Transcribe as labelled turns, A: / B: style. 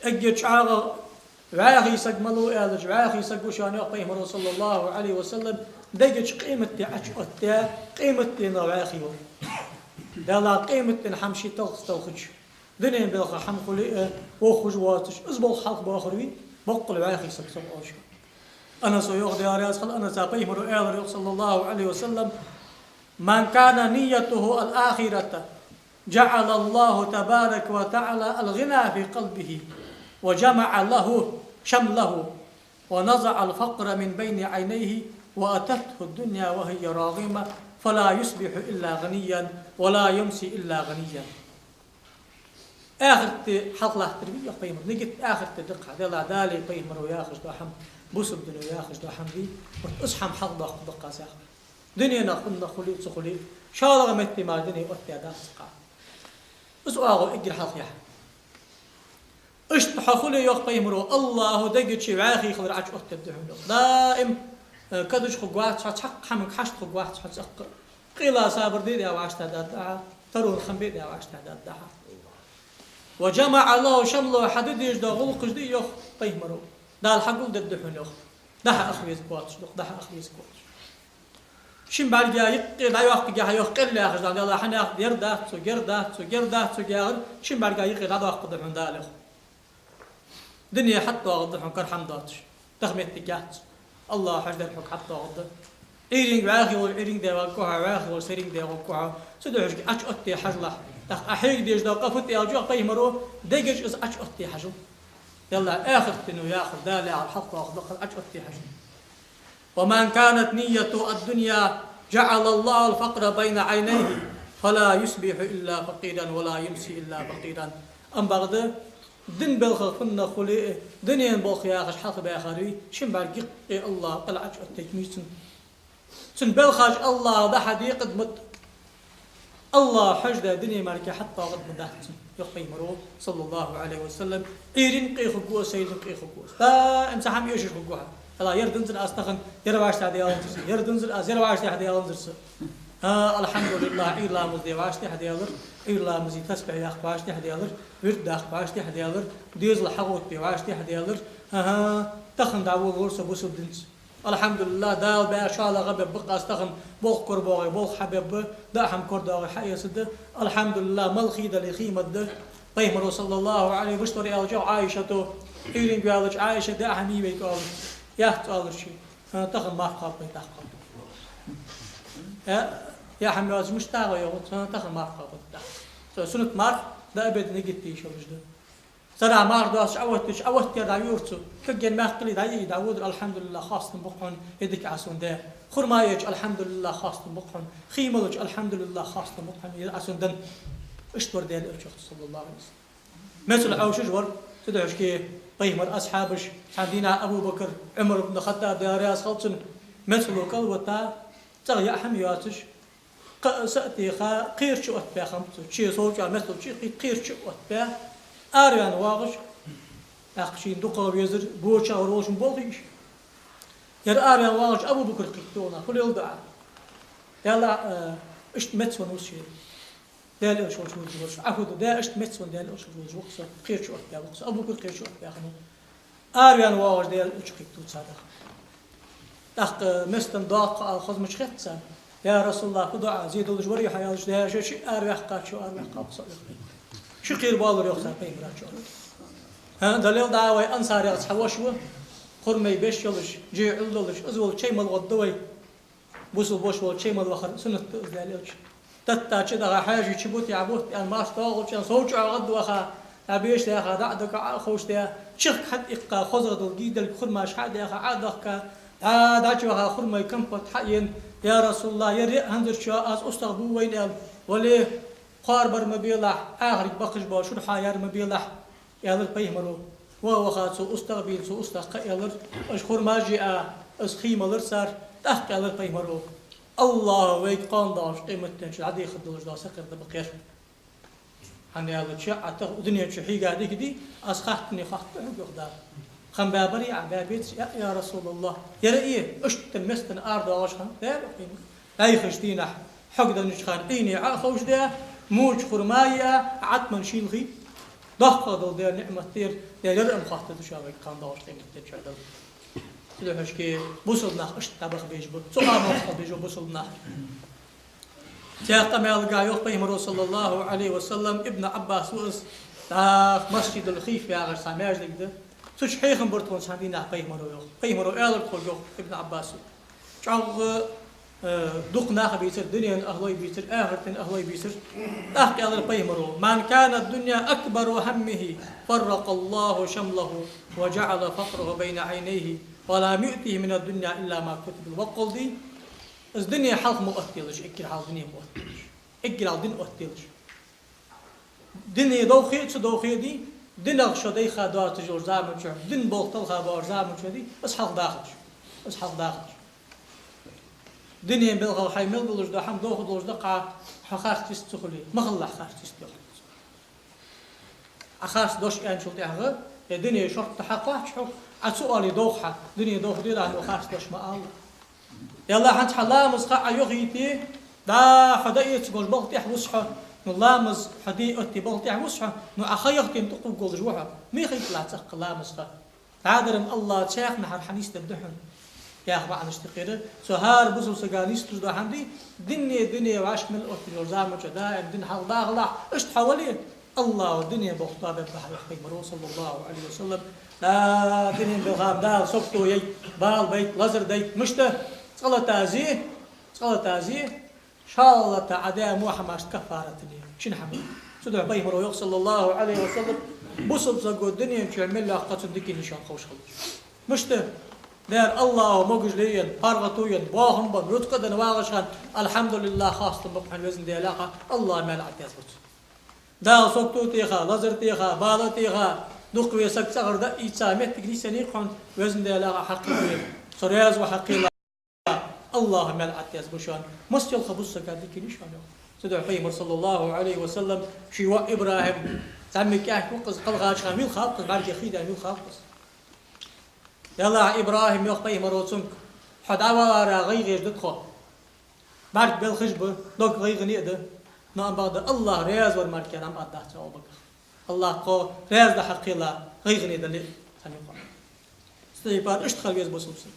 A: أجي شعار وعاخي سق ملو ألج وعاخي سق وشان يقيم صلى الله عليه وسلم دقش قيمتي عشقتي قيمتي نوعاخي دلا قيمتي حمشي توخج دنيا بالخ حمقولي وخج واتش أزبل حلق باخروي بقل وعاخي سق سقاش أنا سيوخ ديارياس خل أنا ساقيم رؤيا صلى الله عليه وسلم من كان نيته الآخرة جعل الله تبارك وتعالى الغنى في قلبه وجمع له شمله ونزع الفقر من بين عينيه وأتته الدنيا وهي راغمة فلا يصبح إلا غنيا ولا يمسي إلا غنيا. آخر حطلة تربية قيمة نجت آخر تدقها دلا دالي قيمة وياخذ دحم بوسب دنيا ياخذ دحم دي وتصحم حظ دقة ساخ دنيا نخلنا خليل سخليل شالغ متي ما دنيا أتيادا سقى أسواغو إجل حظ يح اشتح خلي يقيمرو الله دقت شي عاخي خضر عج أتبدحون دائم كدش خقوات حق حمك حشت خقوات حق قيلا صابر دي يا واشتا دادها ترون خنبيد يا واشتا دادها وجمع الله شمله حدد يجدا غلق جدي يخ قيمرو دا الحقول ددحون يخ ده أخويز كواتش ده أخويز كواتش شين بعد جا يقي لا يوقف جا يقل يا أخي الله حنا يردا تجار شين بعد جا يقي لا يوقف دحون دالخ دنيا حتى غضحون كر حمداتش تخمت تجات الله حجد الحق حتى غض إيرين عاخي والإيرين ده وقوها عاخي والسيرين ده وقوها سدوش أش أتي حجله تخ أحيق ديش ده قفت يا جو قيمرو ديجش أش أتي حجل يلا آخر تنو ياخذ دالي على الحق وأخذ أش أتي حجل. ومن كانت نيته الدنيا جعل الله الفقر بين عينيه فلا يصبح إلا فقيرا ولا يمسي إلا فقيرا. أم بغده دن بالخ كنا خلي دنيا بالخ يا أخي حق بآخري شن برجع الله طلعت التجميسن سن بالخاج الله ده حديقة مد الله حجد دنيا مالك حتى قد مدحت يقيم روح صلى الله عليه وسلم إيرين قيخ قوة سيد قيخ قوة تا إمسح هم يشوف قوة هلا يردنزل أستخن يرواش تعدي ألمزرس يردنزل يرواش تعدي ألمزرس الحمد لله إلا مزدي واش تحدي ألر إلا مزي تسبح يا أخواش تحدي ألر ورد أخواش تحدي ألر ديز الحقوت بواش تحدي ألر تخن دعوة غرس بوسو دنس الحمد لله دال بقى شاء الله غبي بقى استخن بوخ كربوغي بوخ حبيب دا حم كردوغي حي سد الحمد لله ملخي دلي خيمة ده قيمة صلى الله عليه بشتري ألجو عايشته إيرين قالج عايشة دا حميبي قالج يا تقال شيء تخن ما قابل تخن يا حميواز مش تاغو يوم تخن ما قابل سنة مار دا أبد نجتي شو بجد سرع مار داش أوت يا دايورتو كجن ما قلي داي داود الحمد لله خاص بقون يدك عسون ده خرمايج الحمد لله خاص بقون خيملج الحمد لله خاص بقون عسون دن اشتور ديال صلى الله عليه وسلم مثل عوش جور تدعش كي قيمر أصحابش عندنا أبو بكر عمر بن الخطاب ديارياس خلصن مثل قلوتا تغيا حمياتش سأتي قير شو أتبع خمسة شيء صوت على مثل شيء قير شو أتبع أريان واقش أخشين دقة بيزر بوشة وروش مبلغيش يا أريان واقش أبو بكر قيتونا كل يوم دعاء يلا إشت متسون وشيء دال إيش وش عفوا ده إشت متسون دال إيش وش وقصة قير شو أتبع وقصة أبو بكر قير شو أتبع خنو أريان واقش دال إيش قيتو صادق أخ مستن ضاق خذ مش خدسة يا رسول الله خدع زيد الجوري حياة ده شيء أريح قات شو أريح قات صادق شو قير بالر يخسر بين راجع دليل دعوة أنصار يصحوا شو خرمي بيش يلش جي عللش أزول شيء مال غدوي بوسو بوش ولا شيء مال وخر سنة دليلش تتا كده حاجة شبوت يعبوت يعني ما اشتغل كان صوت على غد وخا أبيش يا أخا دعدك على خوش ده شق حد إقا خزر الجيد الخرمة شحاد يا أخا عادك دعش وخا خرمة كم فتحين يا رسول الله يري هندر شاء أس أستغبو وين وليه خاربر مبيلح آخر بقش باشور حيار مبيلح يالر بيهمرو ووخات سو استغبيل سو استق يالر أشخر ما جاء أسخيم يالر صار تحت يالر بيهمرو الله ويقان داش قيمتنا شو عادي خدوش دا سكر ده بقير هني يالر شيء عتق الدنيا شو حي قاعد كدي أسخطني خط يقدر خم بابري عبابيت يا رسول الله يا رأيه أشت المستن أرض عشان لا قيمة أي خشتينا حق ده نشخان إني عخوش ده موج خرمايا عتمن شيلغي دخل دير نعمة دير يرم خاطر شوي كان داش قيمة تشعل كده هشكي بوصلنا اشتبخ بيجبو صعب ما بيجو بوصلنا جاء مال قايو بيمر صلى الله عليه وسلم ابن عباس وس مسجد الخيف يا غير سامعج لكده سوش حيخن برتون سامينا بيمر آل الخلق ابن عباس شعب دقنا بيصير دنيا أهلي بيصير آخرة أهلي بيصير أحكي على بيمر من كان الدنيا أكبر همه فرق الله شمله وجعل فقره بين عينيه ولا يؤتيه من الدنيا إلا ما كتب وقل دي الدنيا حلق مؤتلش إكل حال دنيا مؤتلش إكل حال دين مؤتلش دنيا دوخي دي دين أغشى خادات جور زامن شو دين بولتل خابار زامن شو دي بس حلق داخل دنيا بالغ حيمل دلوش ده حم دوخ دلوش ده قا حخاش تستخلي مغلق خاش تستخلي أخاش دوش يعني شو تيعه الدنيا شرط تحقق شو عسؤالي دوخها دنيا دوخ دي لأنه خاش دوش ما الله يلا حنت حلامز قا يغيتي دا حدايت جوج بلتي حوسحه نلامز حدي أتي بلتي حوسحه نو أخيختي تقول جوج جوها مي خيط لا تسق لامز قا عادرم الله تشاخ نحر حنيس تدحن يا أخي عن اشتقيره سهار بزو سجانيس تجدا حمدي دنيا وعاش من الأرض الجرزام وجدا الدنيا حال داغلا إيش تحولي الله والدنيا بخطاب بحر يحكي صلى الله عليه وسلم لا دنيا بالغام دال صفتو يي بال بيت لزر ديت مشته صلاة تازيه شاء الله تعالى محمد كفارة لي شنو حمد سدع بيمر صلى الله عليه وسلم بصب زقو الدنيا تعمل له قصد ديكي نشان خوش خلص مشته دار الله مجليا بارغتويا باهم بنرتقد نواغشان الحمد لله خاصة بقحن وزن دي علاقة الله ما لعب يثبت دا صوتو تيخا لزر تيخا بالا تيخا نقوي سكسغر دا إيتسامت تقلي سنيقون وزن دي علاقة حقيقية سرياز وحقيقة الله ما لعب يثبتشان مسجل خبص كاديكي نشان سدع بيمر صلى الله عليه وسلم شواء إبراهيم تعمل كاك وقز قلغاش ميل خالقز بعد خيدا ميل خالقز يلا إبراهيم يخطي مروتسنك حد عوارا غيغيش دتخو بعد بالخشبة دوك غيغني ده نعم بعد الله رياز والمركان عم أداه تعوبك الله قو رياز ده حقي الله غيغني ده ليه ثاني قام استيبار اشتغل بيز بسوسك